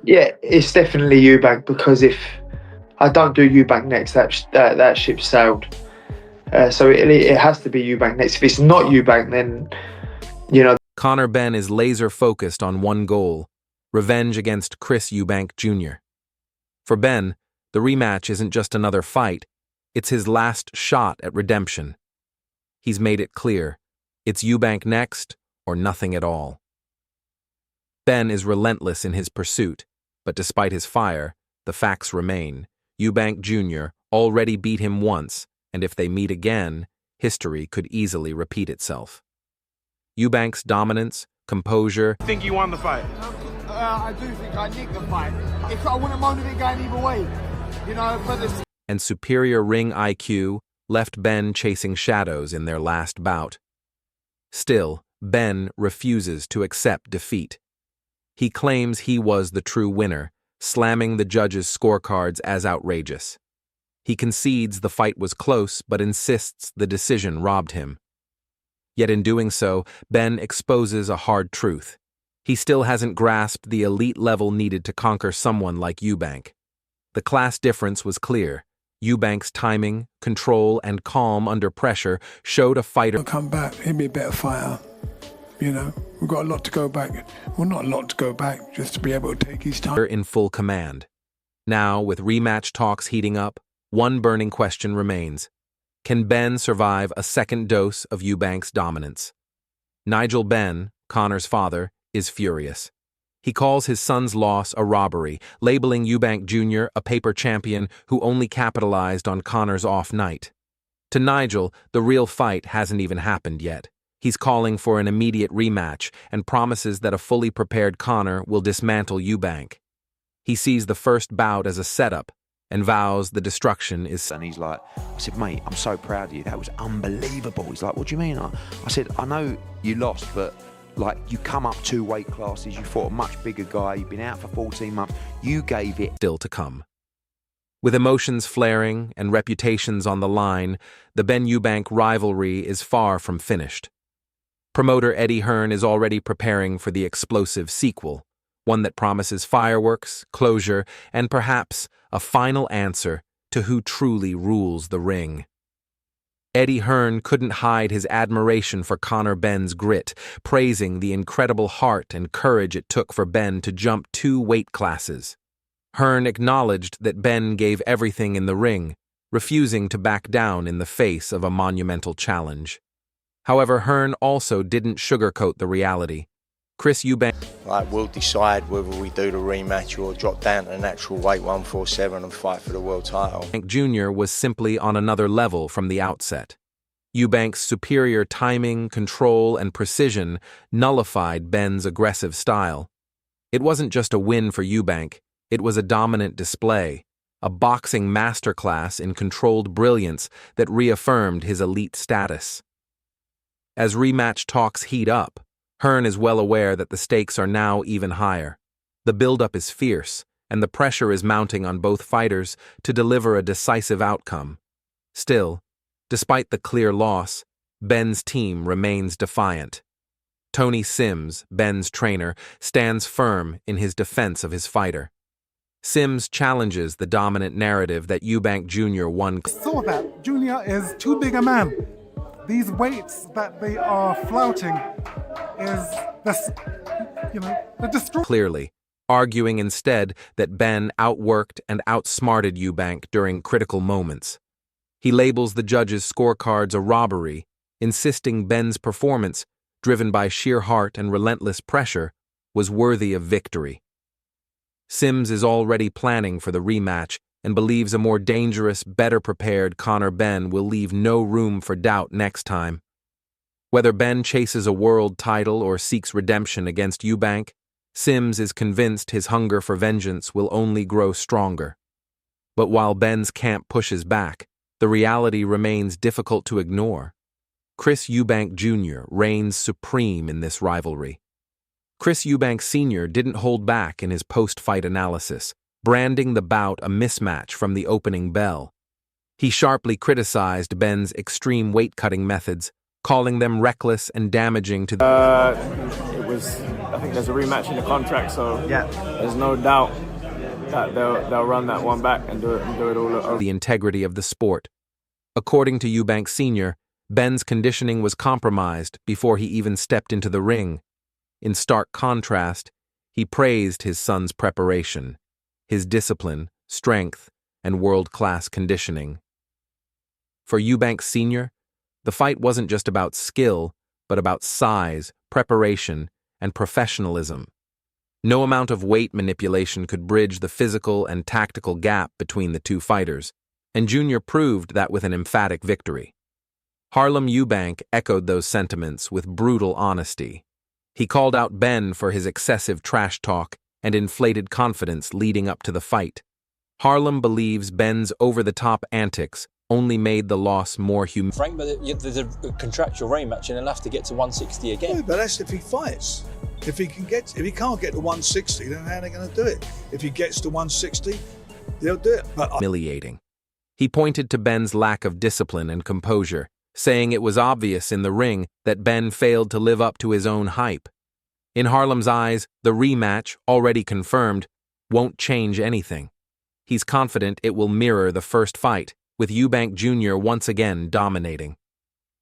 Yeah, it's definitely Eubank, because if I don't do Eubank next, that ship sailed. So it has to be Eubank next. If it's not Eubank, then you know. Conor Benn is laser-focused on one goal: revenge against Chris Eubank Jr. For Ben, the rematch isn't just another fight, it's his last shot at redemption. He's made it clear, it's Eubank next or nothing at all. Ben is relentless in his pursuit, but despite his fire, the facts remain. Eubank Jr. already beat him once, and if they meet again, history could easily repeat itself. Eubank's dominance, composure, Think you won the fight? I do think I nicked the fight. I wouldn't mind it going either way, but this. and superior ring IQ left Ben chasing shadows in their last bout. Still, Ben refuses to accept defeat. He claims he was the true winner, slamming the judges' scorecards as outrageous. He concedes the fight was close, but insists the decision robbed him. Yet in doing so, Ben exposes a hard truth. He still hasn't grasped the elite level needed to conquer someone like Eubank. The class difference was clear. Eubank's timing, control, and calm under pressure showed a fighter. I'll come back, he'll be a better fighter. We've got a lot to go back. Well, not a lot to go back, just to be able to take his time. In full command. Now, with rematch talks heating up, one burning question remains. Can Ben survive a second dose of Eubank's dominance? Nigel Benn, Conor's father, is furious. He calls his son's loss a robbery, labeling Eubank Jr. a paper champion who only capitalized on Conor's off night. To Nigel, the real fight hasn't even happened yet. He's calling for an immediate rematch and promises that a fully prepared Conor will dismantle Eubank. He sees the first bout as a setup and vows the destruction is. And he's like, I said, mate, I'm so proud of you. That was unbelievable. He's like, what do you mean? I said, I know you lost, but like you come up 2 weight classes, you fought a much bigger guy, you've been out for 14 months, you gave it. Still to come. With emotions flaring and reputations on the line, the Benn Eubank rivalry is far from finished. Promoter Eddie Hearn is already preparing for the explosive sequel, one that promises fireworks, closure, and perhaps a final answer to who truly rules the ring. Eddie Hearn couldn't hide his admiration for Conor Benn's grit, praising the incredible heart and courage it took for Benn to jump 2 weight classes. Hearn acknowledged that Benn gave everything in the ring, refusing to back down in the face of a monumental challenge. However, Hearn also didn't sugarcoat the reality. Chris Eubank we'll decide whether we do the rematch or drop down to the natural weight 147 and fight for the world title. Jr. was simply on another level from the outset. Eubank's superior timing, control, and precision nullified Benn's aggressive style. It wasn't just a win for Eubank, it was a dominant display, a boxing masterclass in controlled brilliance that reaffirmed his elite status. As rematch talks heat up, Hearn is well aware that the stakes are now even higher. The buildup is fierce, and the pressure is mounting on both fighters to deliver a decisive outcome. Still, despite the clear loss, Benn's team remains defiant. Tony Sims, Benn's trainer, stands firm in his defense of his fighter. Sims challenges the dominant narrative that Eubank Jr. won. Saw that Junior is too big a man. These weights that they are flouting is the destruction. Clearly, arguing instead that Benn outworked and outsmarted Eubank during critical moments. He labels the judges' scorecards a robbery, insisting Benn's performance, driven by sheer heart and relentless pressure, was worthy of victory. Sims is already planning for the rematch and believes a more dangerous, better prepared Conor Benn will leave no room for doubt next time. Whether Benn chases a world title or seeks redemption against Eubank, Sims is convinced his hunger for vengeance will only grow stronger. But while Benn's camp pushes back, the reality remains difficult to ignore. Chris Eubank Jr. reigns supreme in this rivalry. Chris Eubank Sr. didn't hold back in his post-fight analysis, branding the bout a mismatch from the opening bell. He sharply criticized Benn's extreme weight-cutting methods, calling them reckless and damaging to the... It think there's a rematch in the contract, so there's no doubt that they'll run that one back and do it all over. The integrity of the sport. According to Eubank Sr., Benn's conditioning was compromised before he even stepped into the ring. In stark contrast, he praised his son's preparation, his discipline, strength, and world-class conditioning. For Eubank Sr., the fight wasn't just about skill, but about size, preparation, and professionalism. No amount of weight manipulation could bridge the physical and tactical gap between the two fighters, and Jr. proved that with an emphatic victory. Harlem Eubank echoed those sentiments with brutal honesty. He called out Benn for his excessive trash talk and inflated confidence leading up to the fight. Harlem believes Benn's over-the-top antics only made the loss more humiliating. Frank, but there's a contractual rematch and he'll have to get to 160 again. Yeah, but that's if he fights. If he can't get to 160, then how are they going to do it? If he gets to 160, they'll do it. But humiliating. He pointed to Benn's lack of discipline and composure, saying it was obvious in the ring that Benn failed to live up to his own hype. In Harlem's eyes, the rematch, already confirmed, won't change anything. He's confident it will mirror the first fight, with Eubank Jr. once again dominating.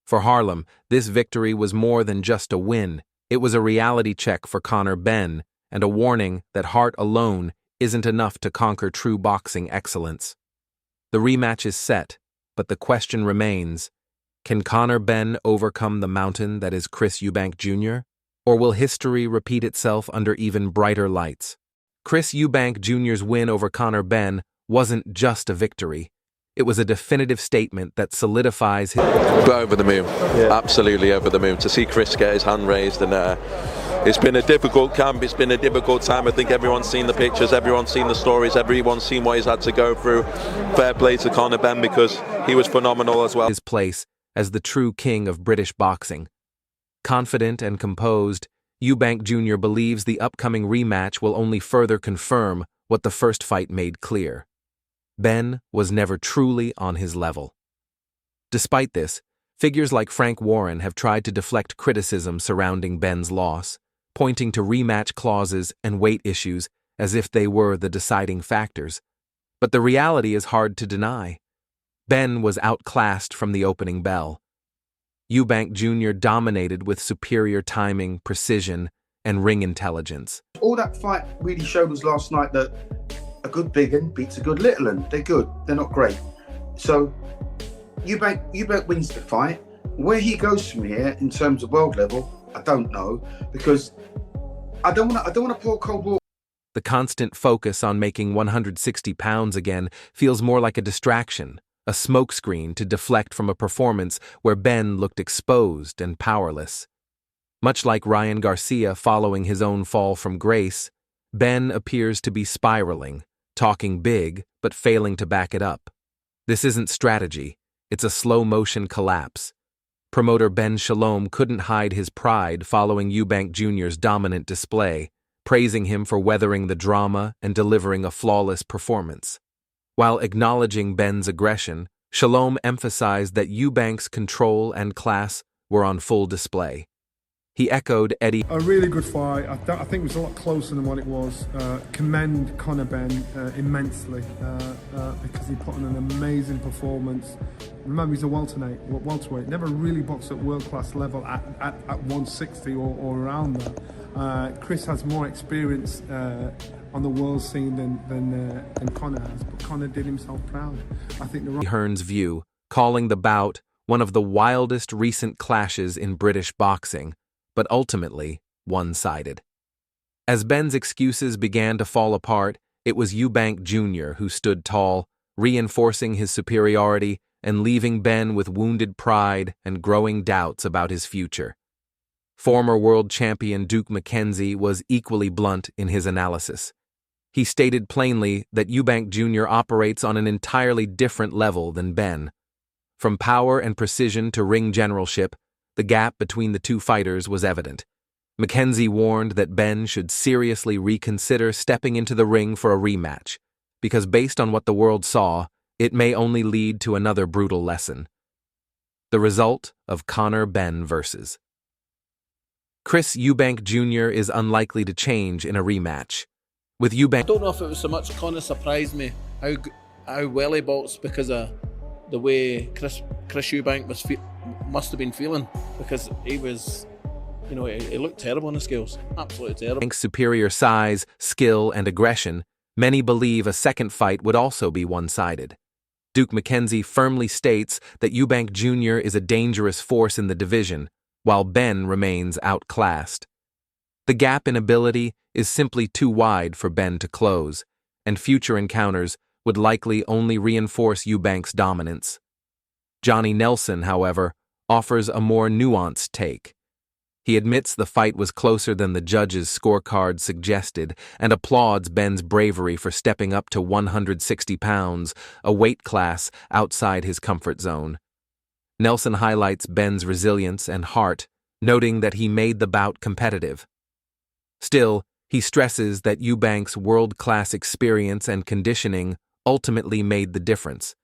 For Harlem, this victory was more than just a win. It was a reality check for Conor Benn and a warning that heart alone isn't enough to conquer true boxing excellence. The rematch is set, but the question remains, can Conor Benn overcome the mountain that is Chris Eubank Jr., or will history repeat itself under even brighter lights? Chris Eubank Jr.'s win over Conor Benn wasn't just a victory. It was a definitive statement that solidifies his... Over the moon, absolutely over the moon. To see Chris get his hand raised, and it's been a difficult camp, it's been a difficult time. I think everyone's seen the pictures, everyone's seen the stories, everyone's seen what he's had to go through. Fair play to Conor Benn because he was phenomenal as well. His place as the true king of British boxing. Confident and composed, Eubank Jr. believes the upcoming rematch will only further confirm what the first fight made clear. Benn was never truly on his level. Despite this, figures like Frank Warren have tried to deflect criticism surrounding Benn's loss, pointing to rematch clauses and weight issues as if they were the deciding factors. But the reality is hard to deny. Benn was outclassed from the opening bell. Eubank Jr. dominated with superior timing, precision, and ring intelligence. All that fight really showed us last night that a good big un beats a good little un. They're good, they're not great. So Eubank wins the fight. Where he goes from here in terms of world level, I don't know, because I don't want to pour cold water. The constant focus on making 160 pounds again feels more like a distraction, a smokescreen to deflect from a performance where Benn looked exposed and powerless. Much like Ryan Garcia following his own fall from grace, Benn appears to be spiraling, talking big but failing to back it up. This isn't strategy, it's a slow-motion collapse. Promoter Ben Shalom couldn't hide his pride following Eubank Jr.'s dominant display, praising him for weathering the drama and delivering a flawless performance. While acknowledging Benn's aggression, Shalom emphasized that Eubank's control and class were on full display. He echoed Eddie. A really good fight. I think it was a lot closer than what it was. Commend Conor Benn immensely because he put on an amazing performance. Remember, he's a welterweight. Never really boxed at world-class level at 160 or around that. Chris has more experience on the world scene than Conor has, but Conor did himself proud. I think Hearn's view, calling the bout one of the wildest recent clashes in British boxing, but ultimately one-sided. As Benn's excuses began to fall apart, it was Eubank Jr. who stood tall, reinforcing his superiority and leaving Benn with wounded pride and growing doubts about his future. Former world champion Duke McKenzie was equally blunt in his analysis. He stated plainly that Eubank Jr. operates on an entirely different level than Benn. From power and precision to ring generalship, the gap between the two fighters was evident. McKenzie warned that Benn should seriously reconsider stepping into the ring for a rematch, because based on what the world saw, it may only lead to another brutal lesson. The result of Conor Benn versus Chris Eubank Jr. is unlikely to change in a rematch. With Eubank, I don't know if it was so much Conor surprised me how well he boxed because of the way Chris Eubank must have been feeling, because he was, you know, he looked terrible on the scales, absolutely terrible. Eubank's superior size, skill, and aggression, many believe a second fight would also be one-sided. Duke McKenzie firmly states that Eubank Jr. is a dangerous force in the division, while Benn remains outclassed. The gap in ability is simply too wide for Benn to close, and future encounters would likely only reinforce Eubank's dominance. Johnny Nelson, however, offers a more nuanced take. He admits the fight was closer than the judges' scorecard suggested and applauds Benn's bravery for stepping up to 160 pounds, a weight class outside his comfort zone. Nelson highlights Benn's resilience and heart, noting that he made the bout competitive. Still, he stresses that Eubank's world-class experience and conditioning ultimately made the difference.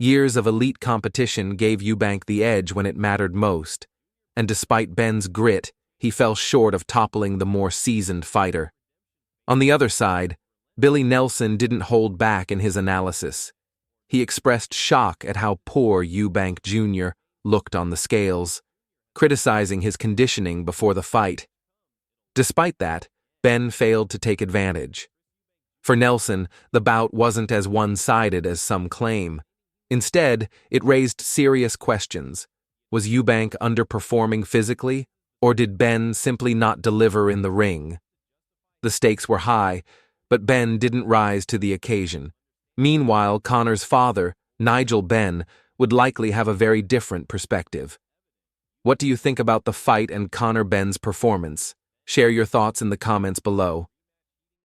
Years of elite competition gave Eubank the edge when it mattered most, and despite Benn's grit, he fell short of toppling the more seasoned fighter. On the other side, Billy Nelson didn't hold back in his analysis. He expressed shock at how poor Eubank Jr. looked on the scales, criticizing his conditioning before the fight. Despite that, Benn failed to take advantage. For Nelson, the bout wasn't as one-sided as some claim. Instead, it raised serious questions. Was Eubank underperforming physically, or did Benn simply not deliver in the ring? The stakes were high, but Benn didn't rise to the occasion. Meanwhile, Conor's father, Nigel Benn, would likely have a very different perspective. What do you think about the fight and Conor Benn's performance? Share your thoughts in the comments below.